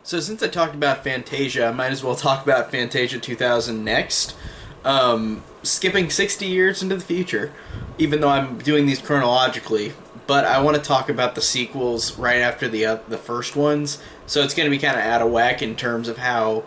So since I talked about Fantasia, I might as well talk about Fantasia 2000 next. Skipping 60 years into the future, even though I'm doing these chronologically. But I want to talk about the sequels right after the first ones. So it's going to be kind of out of whack in terms of how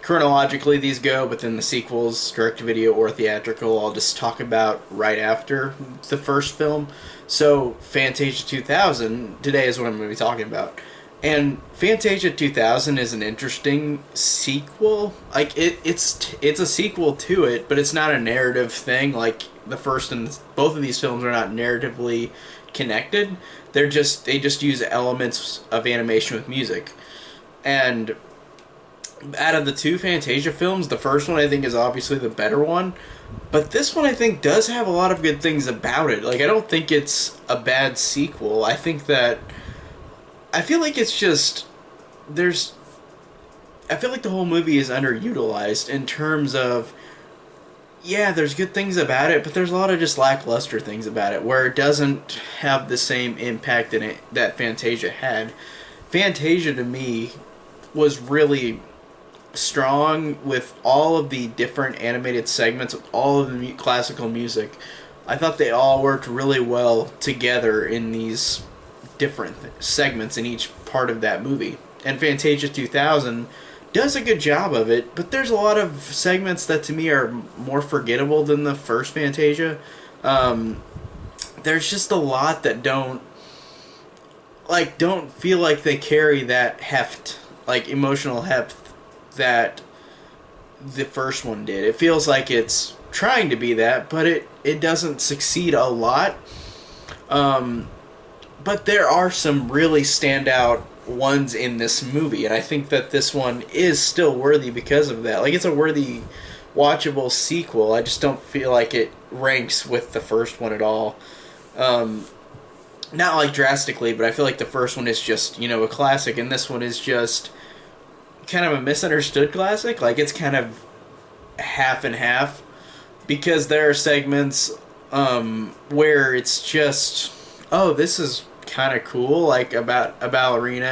chronologically these go, but then the sequels, direct to video or theatrical, I'll just talk about right after the first film. So, Fantasia 2000 today is what I'm going to be talking about. And Fantasia 2000 is an interesting sequel. Like it's a sequel to it, but it's not a narrative thing. Like the first and both of these films are not narratively connected. They just use elements of animation with music. And out of the two Fantasia films, the first one I think is obviously the better one, but this one I think does have a lot of good things about it. Like I don't think it's a bad sequel. I feel like it's just there's I feel like the whole movie is underutilized in terms of yeah, there's good things about it, but there's a lot of just lackluster things about it where it doesn't have the same impact in it that Fantasia had. Fantasia to me was really strong with all of the different animated segments, with all of the classical music. I thought they all worked really well together in these different segments in each part of that movie. And Fantasia 2000 does a good job of it, but there's a lot of segments that to me are more forgettable than the first Fantasia. Um, there's just a lot that don't feel like they carry that heft, like emotional heft that the first one did. It feels like it's trying to be that, but it doesn't succeed a lot. Um, but there are some really standout ones in this movie, and I think that this one is still worthy because of that. Like it's a worthy, watchable sequel. I just don't feel like it ranks with the first one at all. Um, Not like drastically, but I feel like the first one is just a classic, and this one is just kind of a misunderstood classic. Like it's kind of half and half because there are segments where it's just this is kind of cool, like about a ballerina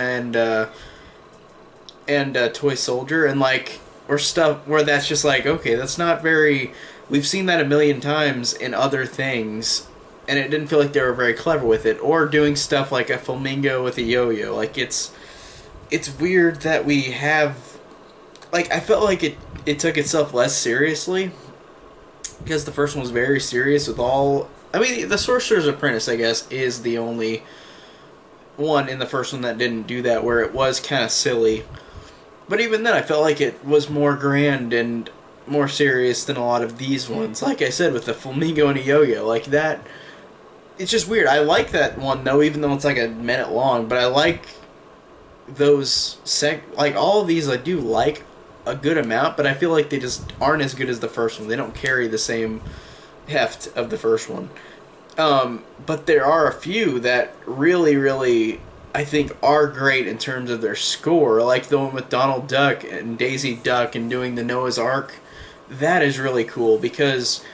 and a toy soldier, and like or stuff where that's just like okay, that's not very. We've seen that a million times in other things, and it didn't feel like they were very clever with it, or doing stuff like a flamingo with a yo-yo. Like it's weird that we have like I felt like it took itself less seriously because the first one was very serious with all. I mean, the Sorcerer's Apprentice, I guess, is the only one in the first one that didn't do that, where it was kind of silly. But even then, I felt like it was more grand and more serious than a lot of these ones. Like I said, with the flamingo and a yo-yo, like that. It's just weird. I like that one though, even though it's like a minute long. But I like those like all of these. I do like a good amount, but I feel like they just aren't as good as the first one. They don't carry the same heft of the first one. But there are a few that really, really, I think are great in terms of their score, like the one with Donald Duck and Daisy Duck and doing the Noah's Ark. That is really cool because,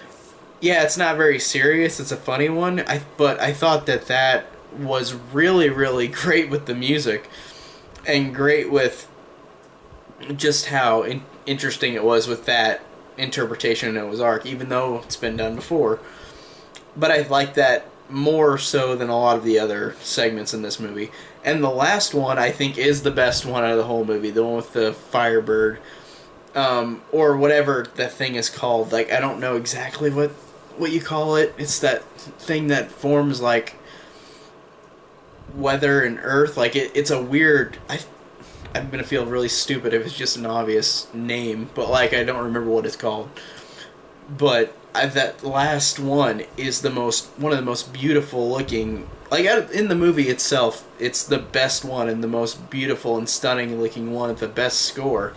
yeah, it's not very serious. It's a funny one. But I thought that was really, really great with the music and great with just how interesting it was with that interpretation of Noah's Ark, even though it's been done before. But I like that more so than a lot of the other segments in this movie. And the last one, I think, is the best one out of the whole movie. The one with the Firebird, or whatever that thing is called. Like, I don't know exactly what you call it. It's that thing that forms, like, weather and earth. Like, it's a weird... I'm gonna feel really stupid if it's just an obvious name, but, like, I don't remember what it's called. But that last one is one of the most beautiful looking. Like in the movie itself, it's the best one and the most beautiful and stunning looking one with the best score,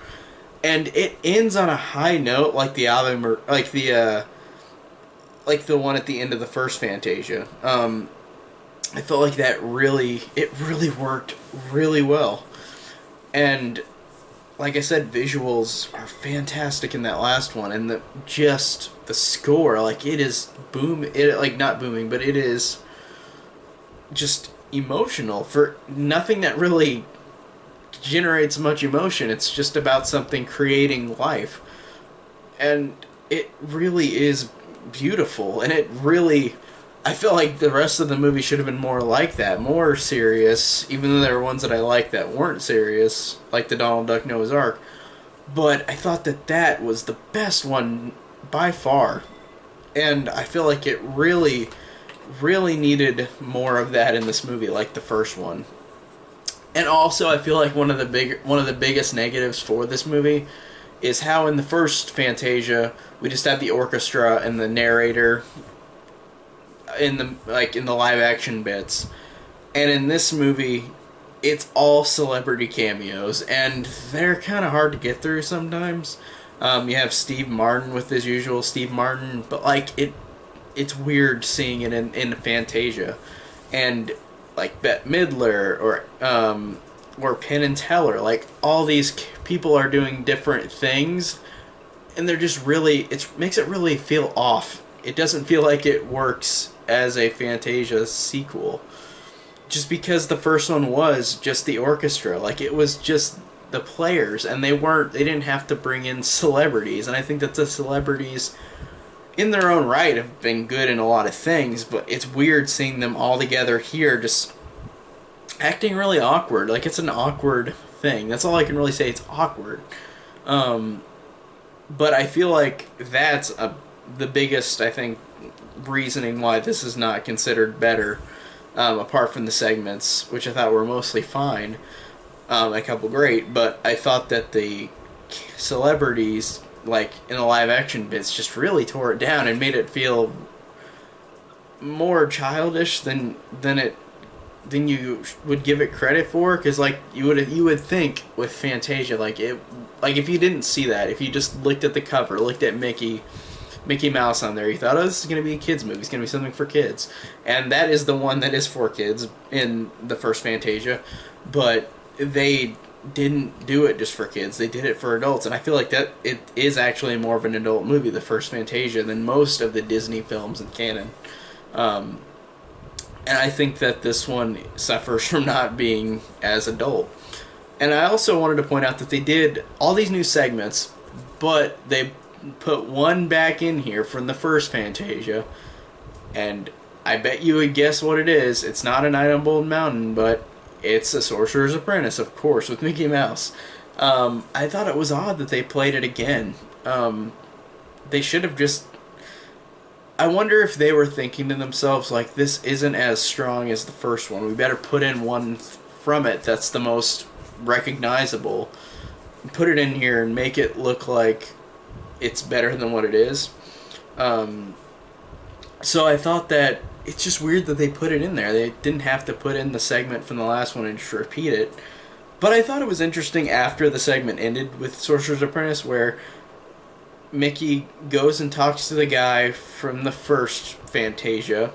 and it ends on a high note, like the album or like the one at the end of the first Fantasia. I felt like it really worked really well, and like I said, visuals are fantastic in that last one, and the score, like it is like not booming, but it is just emotional for nothing that really generate so much emotion. It's just about something creating life. And it really is beautiful. And it really, I feel like the rest of the movie should have been more like that, more serious, even though there were ones that I liked that weren't serious, like the Donald Duck Noah's Ark. But I thought that that was the best one by far. And I feel like it really, really needed more of that in this movie, like the first one. And also, I feel like one of the biggest negatives for this movie is how in the first Fantasia we just have the orchestra and the narrator in the live action bits, and in this movie it's all celebrity cameos, and they're kind of hard to get through sometimes. You have Steve Martin with his usual Steve Martin, but like it's weird seeing it in Fantasia, and like Bette Midler or Penn and Teller, like all these people are doing different things, and they're just really, it makes it really feel off. It doesn't feel like it works as a Fantasia sequel, just because the first one was just the orchestra, like it was just the players, and they didn't have to bring in celebrities. And I think that the celebrities in their own right have been good in a lot of things, but it's weird seeing them all together here just acting really awkward. Like, it's an awkward thing. That's all I can really say. It's awkward. But I feel like that's the biggest, I think, reasoning why this is not considered better, apart from the segments, which I thought were mostly fine, a couple great, but I thought that the celebrities, like in the live action bits, just really tore it down and made it feel more childish than you would give it credit for. Because like you would think with Fantasia, like if you didn't see that, if you just looked at the cover, looked at Mickey Mouse on there, you thought, oh, this is going to be a kids movie, it's going to be something for kids. And that is the one that is for kids in the first Fantasia, but they didn't do it just for kids, they did it for adults. And I feel like that it is actually more of an adult movie, the first Fantasia, than most of the Disney films in canon. And I think that this one suffers from not being as adult. And I also wanted to point out that they did all these new segments, but they put one back in here from the first Fantasia, and I bet you would guess what it is. It's not A Night on Bald Mountain, but it's A Sorcerer's Apprentice, of course, with Mickey Mouse. I thought it was odd that they played it again. They should have just... I wonder if they were thinking to themselves, like, this isn't as strong as the first one, we better put in one from it that's the most recognizable, put it in here and make it look like it's better than what it is. So I thought that it's just weird that they put it in there. They didn't have to put in the segment from the last one and just repeat it. But I thought it was interesting after the segment ended with Sorcerer's Apprentice, where Mickey goes and talks to the guy from the first Fantasia,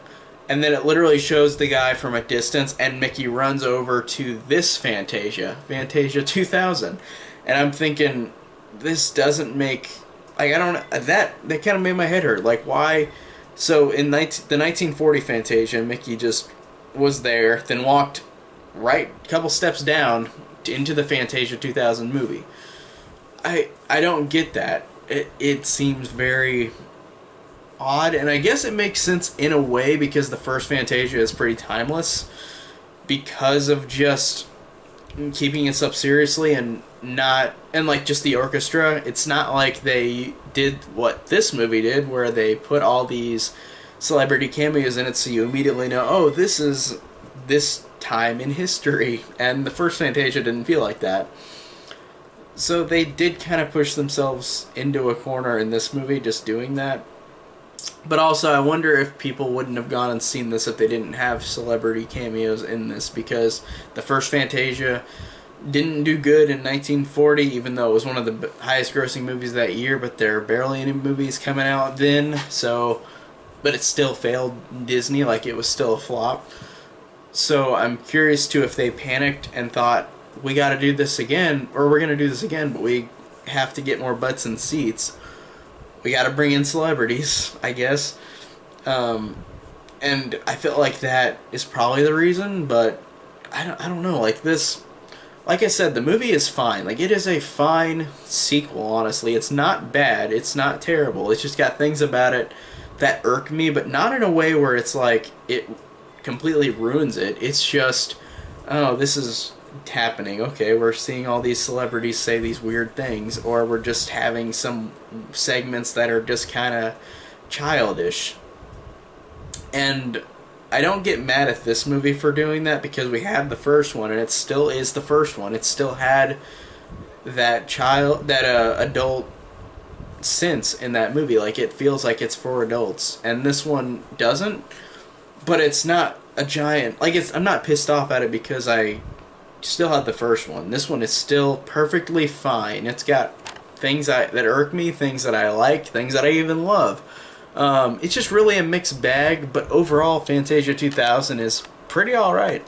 and then it literally shows the guy from a distance, and Mickey runs over to this Fantasia 2000. And I'm thinking, this doesn't make... Like, I don't... That kind of made my head hurt. Like, why... So, in the 1940 Fantasia, Mickey just was there, then walked right a couple steps down into the Fantasia 2000 movie. I don't get that. It seems very odd, and I guess it makes sense in a way because the first Fantasia is pretty timeless because of just keeping it up seriously and like just the orchestra. It's not like they did what this movie did, where they put all these celebrity cameos in it so you immediately know, oh, this is this time in history, and the first Fantasia didn't feel like that. So they did kind of push themselves into a corner in this movie just doing that. But also, I wonder if people wouldn't have gone and seen this if they didn't have celebrity cameos in this, because the first Fantasia didn't do good in 1940, even though it was one of the highest grossing movies that year, but there are barely any movies coming out then, so... But it still failed Disney, like it was still a flop. So I'm curious, too, if they panicked and thought, we gotta do this again, or we're gonna do this again, but we have to get more butts in seats. We gotta bring in celebrities, I guess. And I feel like that is probably the reason, but I don't know, like this... like I said, the movie is fine. Like, it is a fine sequel, honestly. It's not bad. It's not terrible. It's just got things about it that irk me, but not in a way where it's like it completely ruins it. It's just, oh, this is happening. Okay, we're seeing all these celebrities say these weird things, or we're just having some segments that are just kind of childish. And I don't get mad at this movie for doing that because we had the first one and it still is the first one. It still had that adult sense in that movie. Like, it feels like it's for adults, and this one doesn't. But it's not a giant, like, I'm not pissed off at it because I still had the first one. This one is still perfectly fine. It's got things that irk me, things that I like, things that I even love. It's just really a mixed bag, but overall, Fantasia 2000 is pretty alright.